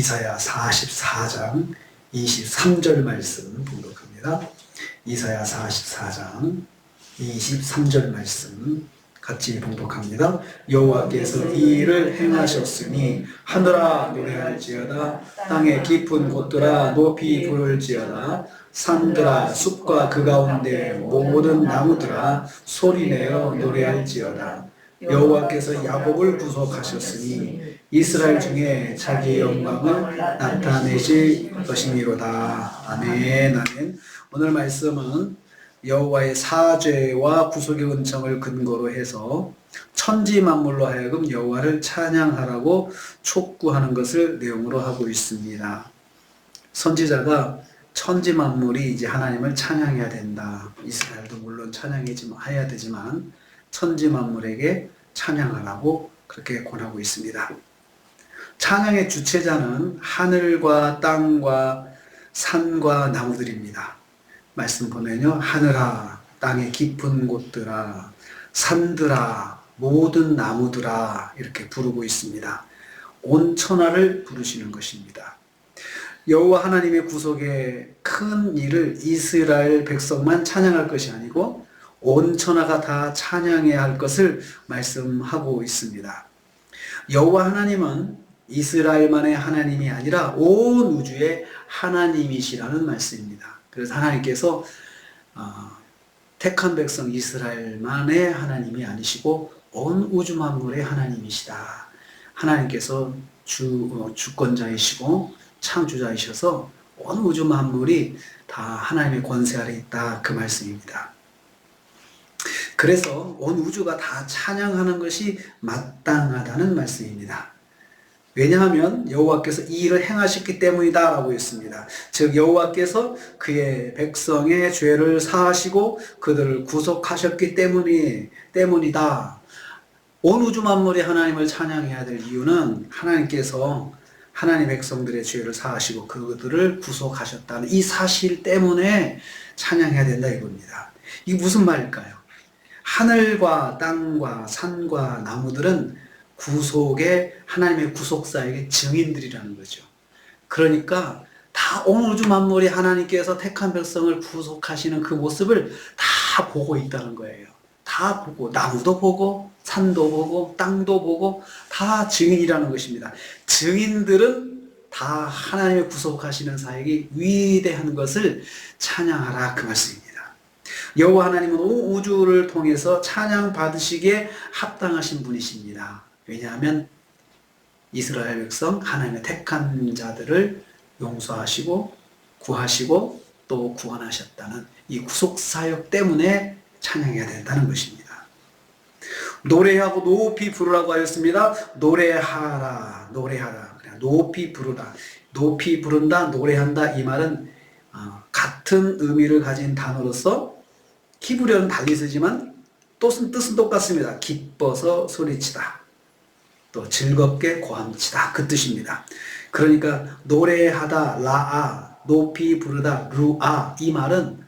이사야 44장 23절 말씀 봉독합니다. 이사야 44장 23절 말씀 같이 봉독합니다. 여호와께서 이 일을 행하셨으니 하늘아 노래할지어다, 땅의 깊은 곳들아 높이 부를지어다, 산들아 숲과 그 가운데 모든 나무들아 소리내어 노래할지어다. 여호와께서 야곱을 구속하셨으니 이스라엘 중에 자기의 영광을 나타내실 것이니로다. 아멘. 아멘. 오늘 말씀은 여호와의 사죄와 구속의 은총을 근거로 해서 천지 만물로 하여금 여호와를 찬양하라고 촉구하는 것을 내용으로 하고 있습니다. 선지자가 천지 만물이 이제 하나님을 찬양해야 된다. 이스라엘도 물론 찬양해야 되지만 천지 만물에게 찬양하라고 그렇게 권하고 있습니다. 찬양의 주체자는 하늘과 땅과 산과 나무들입니다. 말씀 보면요, 하늘아, 땅의 깊은 곳들아, 산들아, 모든 나무들아 이렇게 부르고 있습니다. 온 천하를 부르시는 것입니다. 여호와 하나님의 구속의 큰 일을 이스라엘 백성만 찬양할 것이 아니고 온 천하가 다 찬양해야 할 것을 말씀하고 있습니다. 여호와 하나님은 이스라엘만의 하나님이 아니라 온 우주의 하나님이시라는 말씀입니다. 그래서 하나님께서 택한 백성 이스라엘만의 하나님이 아니시고 온 우주 만물의 하나님이시다. 하나님께서 주권자이시고 창조자이셔서 온 우주 만물이 다 하나님의 권세 아래 있다. 그 말씀입니다. 그래서 온 우주가 다 찬양하는 것이 마땅하다는 말씀입니다. 왜냐하면 여호와께서 이 일을 행하셨기 때문이다 라고 했습니다. 즉 여호와께서 그의 백성의 죄를 사하시고 그들을 구속하셨기 때문이다. 온 우주 만물이 하나님을 찬양해야 될 이유는 하나님께서 하나님 백성들의 죄를 사하시고 그들을 구속하셨다는 이 사실 때문에 찬양해야 된다 이겁니다. 이게 무슨 말일까요? 하늘과 땅과 산과 나무들은 구속의 하나님의 구속사역의 증인들이라는 거죠. 그러니까 다 온 우주 만물이 하나님께서 택한 백성을 구속하시는 그 모습을 다 보고 있다는 거예요. 다 보고, 나무도 보고 산도 보고 땅도 보고 다 증인이라는 것입니다. 증인들은 다 하나님의 구속하시는 사역이 위대한 것을 찬양하라 그 말씀입니다. 여호와 하나님은 온 우주를 통해서 찬양 받으시기에 합당하신 분이십니다. 왜냐하면 이스라엘 백성 하나님의 택한 자들을 용서하시고 구하시고 또 구원하셨다는 이 구속사역 때문에 찬양해야 된다는 것입니다. 노래하고 높이 부르라고 하였습니다. 노래하라, 노래하라. 그냥 높이 부르라. 높이 부른다, 노래한다 이 말은 같은 의미를 가진 단어로서 히브리어는 달리 쓰지만 뜻은 똑같습니다. 기뻐서 소리치다. 또 즐겁게 고함치다 그 뜻입니다. 그러니까 노래하다 라아, 높이 부르다 루아 이 말은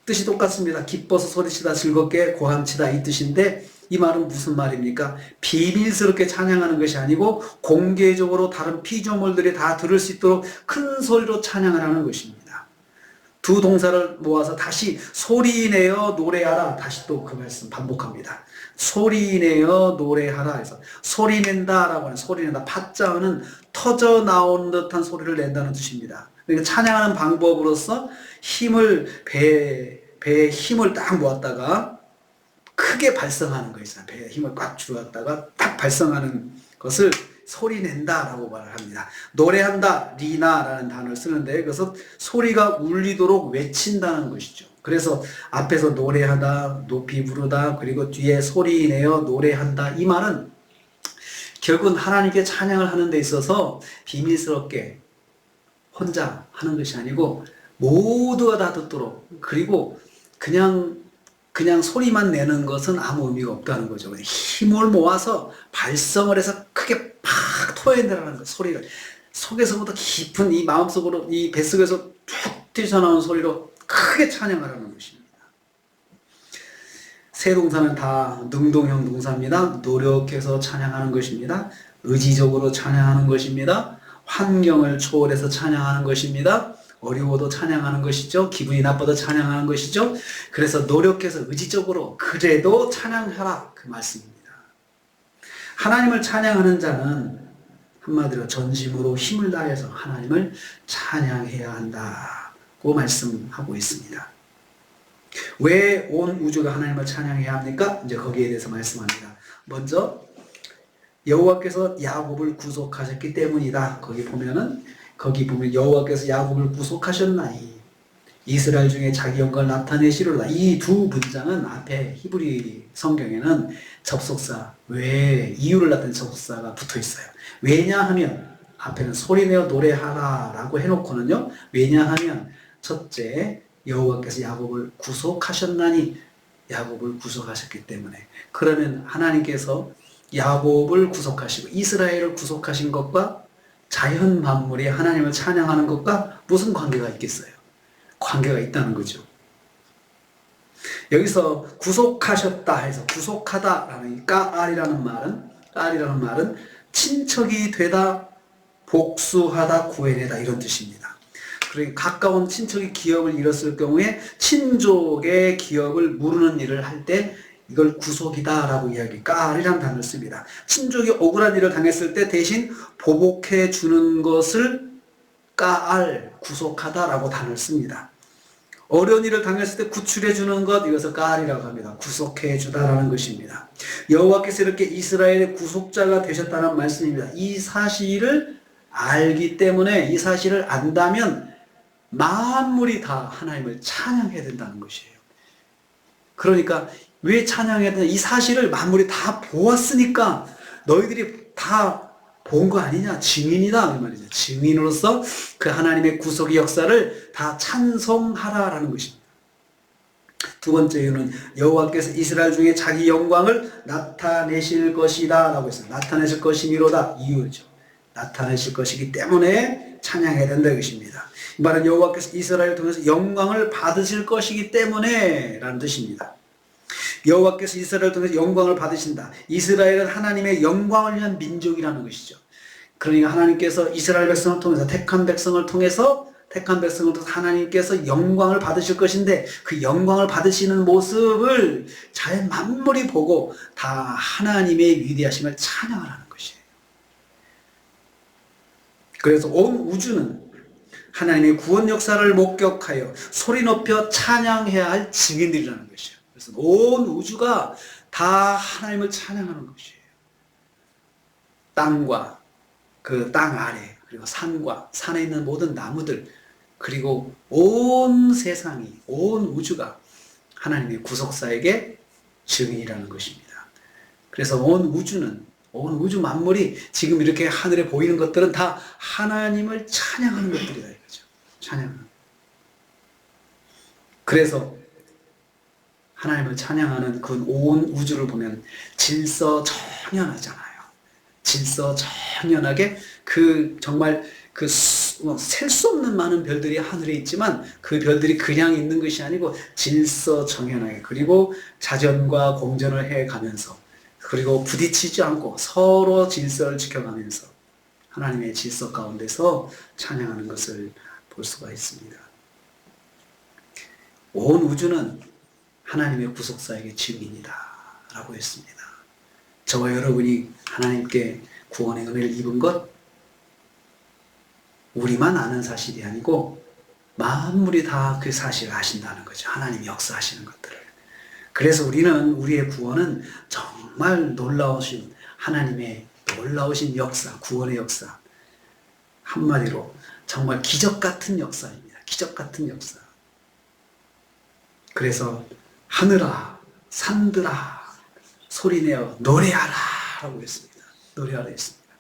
뜻이 똑같습니다. 기뻐서 소리치다, 즐겁게 고함치다 이 뜻인데 이 말은 무슨 말입니까? 비밀스럽게 찬양하는 것이 아니고 공개적으로 다른 피조물들이 다 들을 수 있도록 큰 소리로 찬양하라는 것입니다. 두 동사를 모아서 다시 소리내어 노래하라. 다시 또 그 말씀 반복합니다. 소리내어 노래하라 해서 소리낸다라고 하는 소리낸다. 파자어는 터져 나오는 듯한 소리를 낸다는 뜻입니다. 그러니까 찬양하는 방법으로서 배에 힘을 딱 모았다가 크게 발성하는 거 있잖아요. 배에 힘을 꽉 주었다가 딱 발성하는 것을 소리낸다라고 말을 합니다. 노래한다, 리나라는 단어를 쓰는데 그래서 소리가 울리도록 외친다는 것이죠. 그래서 앞에서 노래하다, 높이 부르다, 그리고 뒤에 소리내어 노래한다 이 말은 결국은 하나님께 찬양을 하는 데 있어서 비밀스럽게 혼자 하는 것이 아니고 모두가 다 듣도록 그리고 그냥 소리만 내는 것은 아무 의미가 없다는 거죠. 힘을 모아서 발성을 해서 크게 팍 토해내라는 거 소리를 속에서부터 깊은 이 마음속으로 이 뱃속에서 쭉 뛰쳐나오는 소리로 크게 찬양하라는 것입니다. 세 동사는 다 능동형 동사입니다. 노력해서 찬양하는 것입니다. 의지적으로 찬양하는 것입니다. 환경을 초월해서 찬양하는 것입니다. 어려워도 찬양하는 것이죠. 기분이 나빠도 찬양하는 것이죠. 그래서 노력해서 의지적으로 그래도 찬양하라, 그 말씀입니다. 하나님을 찬양하는 자는 한마디로 전심으로 힘을 다해서 하나님을 찬양해야 한다고 말씀하고 있습니다. 왜 온 우주가 하나님을 찬양해야 합니까? 이제 거기에 대해서 말씀합니다. 먼저 여호와께서 야곱을 구속하셨기 때문이다. 거기 보면 여호와께서 야곱을 구속하셨나니 이스라엘 중에 자기 영광을 나타내시리로다. 이 두 문장은 앞에 히브리 성경에는 접속사, 왜 이유를 나타낸 접속사가 붙어 있어요. 왜냐하면 앞에는 소리내어 노래하라 라고 해놓고는요, 왜냐하면 첫째, 여호와께서 야곱을 구속하셨나니, 야곱을 구속하셨기 때문에. 그러면 하나님께서 야곱을 구속하시고 이스라엘을 구속하신 것과 자연 만물이 하나님을 찬양하는 것과 무슨 관계가 있겠어요? 관계가 있다는 거죠. 여기서 구속하셨다 해서 구속하다라는 까알이라는 말은 친척이 되다, 복수하다, 구해내다 이런 뜻입니다. 그러니까 가까운 친척이 기업을 잃었을 경우에 친족의 기업을 무르는 일을 할 때 이걸 구속이다라고 까알이라는 단어를 씁니다. 친족이 억울한 일을 당했을 때 대신 보복해 주는 것을 까알, 구속하다라고 단어를 씁니다. 어려운 일을 당했을 때 구출해 주는 것, 이것을 까알이라고 합니다. 구속해 주다라는 것입니다. 여호와께서 이렇게 이스라엘의 구속자가 되셨다는 말씀입니다. 이 사실을 알기 때문에, 이 사실을 안다면 만물이 다 하나님을 찬양해야 된다는 것이에요. 그러니까 왜 찬양해야 되냐? 이 사실을 만물이 다 보았으니까 너희들이 다 본 거 아니냐? 증인이다, 그 말이죠. 증인으로서 그 하나님의 구속의 역사를 다 찬송하라라는 것입니다. 두 번째 이유는 여호와께서 이스라엘 중에 자기 영광을 나타내실 것이다 라고 했어요. 나타내실 것이미로다, 이유죠. 나타내실 것이기 때문에 찬양해야 된다, 이것입니다. 이 말은 여호와께서 이스라엘을 통해서 영광을 받으실 것이기 때문에 라는 뜻입니다. 여호와께서 이스라엘을 통해서 영광을 받으신다. 이스라엘은 하나님의 영광을 위한 민족이라는 것이죠. 그러니까 하나님께서 이스라엘 백성을 통해서 택한 백성을 통해서 하나님께서 영광을 받으실 것인데, 그 영광을 받으시는 모습을 자연 만물이 보고 다 하나님의 위대하심을 찬양하라는 것이에요. 그래서 온 우주는 하나님의 구원 역사를 목격하여 소리 높여 찬양해야 할 증인들이라는 것이에요. 그래서 온 우주가 다 하나님을 찬양하는 것이에요. 땅과 그 땅 아래, 그리고 산과 산에 있는 모든 나무들, 그리고 온 세상이, 온 우주가 하나님의 구속사에게 증인이라는 것입니다. 그래서 온 우주 만물이 지금 이렇게 하늘에 보이는 것들은 다 하나님을 찬양하는 것들이다, 이거죠. 찬양하는. 그래서 하나님을 찬양하는 그 온 우주를 보면 질서정연하잖아요. 질서정연하게 정말 셀 수 없는 많은 별들이 하늘에 있지만 그 별들이 그냥 있는 것이 아니고 질서정연하게, 그리고 자전과 공전을 해가면서, 그리고 부딪히지 않고 서로 질서를 지켜가면서 하나님의 질서 가운데서 찬양하는 것을 볼 수가 있습니다. 온 우주는 하나님의 구속사에게 증인이다 라고 했습니다. 저와 여러분이 하나님께 구원의 은혜를 입은 것, 우리만 아는 사실이 아니고 만물이 다 그 사실을 아신다는 거죠. 하나님이 역사하시는 것들을. 그래서 우리의 구원은 정말 놀라우신 하나님의 놀라우신 역사, 구원의 역사, 한마디로 정말 기적 같은 역사입니다. 기적 같은 역사. 그래서 하늘아, 산들아, 소리내어 노래하라 라고 했습니다. 노래하라 했습니다.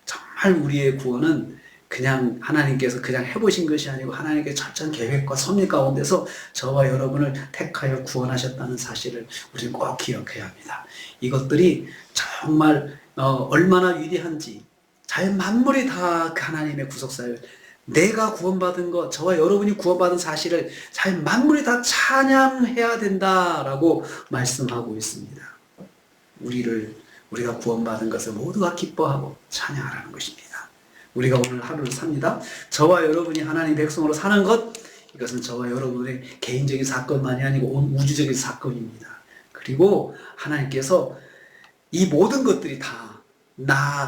정말 우리의 구원은 그냥 하나님께서 그냥 해보신 것이 아니고 하나님께서 철저한 계획과 섭리 가운데서 저와 여러분을 택하여 구원하셨다는 사실을 우리는 꼭 기억해야 합니다. 이것들이 정말 얼마나 위대한지, 자연 만물이 다 그 하나님의 구속사를, 내가 구원받은 것, 저와 여러분이 구원받은 사실을 자연 만물이 다 찬양해야 된다라고 말씀하고 있습니다. 우리가 구원받은 것을 모두가 기뻐하고 찬양하라는 것입니다. 우리가 오늘 하루를 삽니다. 저와 여러분이 하나님 백성으로 사는 것, 이것은 저와 여러분의 개인적인 사건만이 아니고 온 우주적인 사건입니다. 그리고 하나님께서 이 모든 것들이 다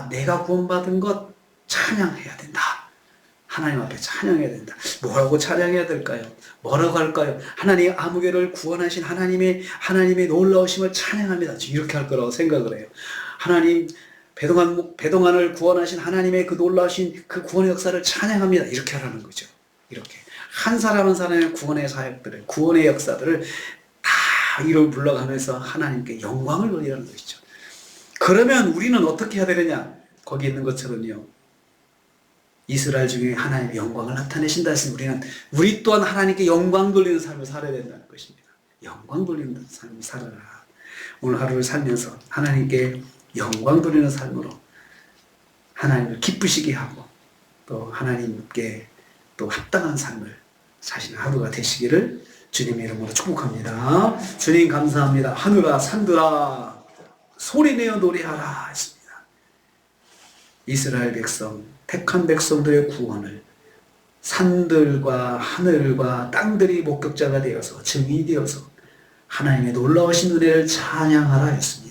내가 구원받은 것 찬양해야 된다. 하나님 앞에 찬양해야 된다. 뭐라고 찬양해야 될까요? 뭐라고 할까요? 하나님 아무개를 구원하신 하나님의 놀라우심을 찬양합니다. 이렇게 할 거라고 생각을 해요. 하나님 배동안을 구원하신 하나님의 그 놀라우신 그 구원의 역사를 찬양합니다. 이렇게 하라는 거죠. 이렇게 한 사람 한 사람의 구원의 사역들을, 구원의 역사들을 다 이름 불러가면서 하나님께 영광을 돌리라는 것이죠. 그러면 우리는 어떻게 해야 되느냐? 거기 있는 것처럼요. 이스라엘 중에 하나님의 영광을 나타내신다 했으니 우리 또한 하나님께 영광 돌리는 삶을 살아야 된다는 것입니다. 영광 돌리는 삶을 살아라. 오늘 하루를 살면서 하나님께 영광 돌리는 삶으로 하나님을 기쁘시게 하고 또 하나님께 또 합당한 삶을 사시는 하루가 되시기를 주님의 이름으로 축복합니다. 주님 감사합니다. 하늘아 산들아 소리내어 노래하라 했습니다. 이스라엘 백성, 택한 백성들의 구원을 산들과 하늘과 땅들이 목격자가 되어서 증인이 되어서 하나님의 놀라우신 은혜를 찬양하라 했습니다.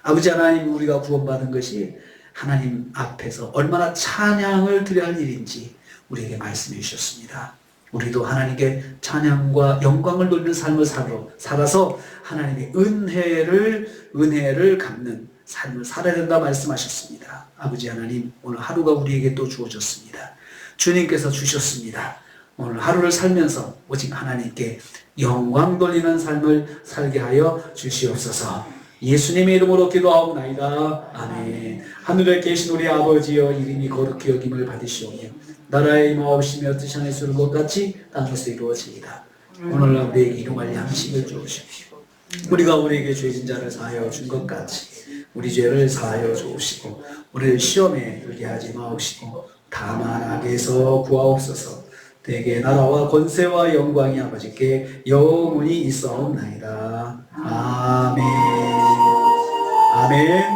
아버지 하나님, 우리가 구원받은 것이 하나님 앞에서 얼마나 찬양을 드려야 할 일인지 우리에게 말씀해 주셨습니다. 우리도 하나님께 찬양과 영광을 돌리는 삶을 살아서 하나님의 은혜를 갚는 삶을 살아야 된다 말씀하셨습니다. 아버지 하나님, 오늘 하루가 우리에게 또 주어졌습니다. 주님께서 주셨습니다. 오늘 하루를 살면서 오직 하나님께 영광 돌리는 삶을 살게 하여 주시옵소서. 예수님의 이름으로 기도하옵나이다. 아멘. 하늘에 계신 우리 아버지여, 이름이 거룩히 여김을 받으시오며 나라의 임하옵시며 뜻이 하늘에서 이룬 것 같이 땅에서 이루어지이다. 오늘날 우리에게 일용할 양식을 주옵시고 우리가 우리에게 죄진 자를 사하여 준 것 같이 우리 죄를 사하여 주옵시고 우리를 시험에 들게 하지 마옵시고 다만 악에서 구하옵소서. 대개 나라와 권세와 영광이 아버지께 영원히 있사옵나이다. 아멘. 아멘.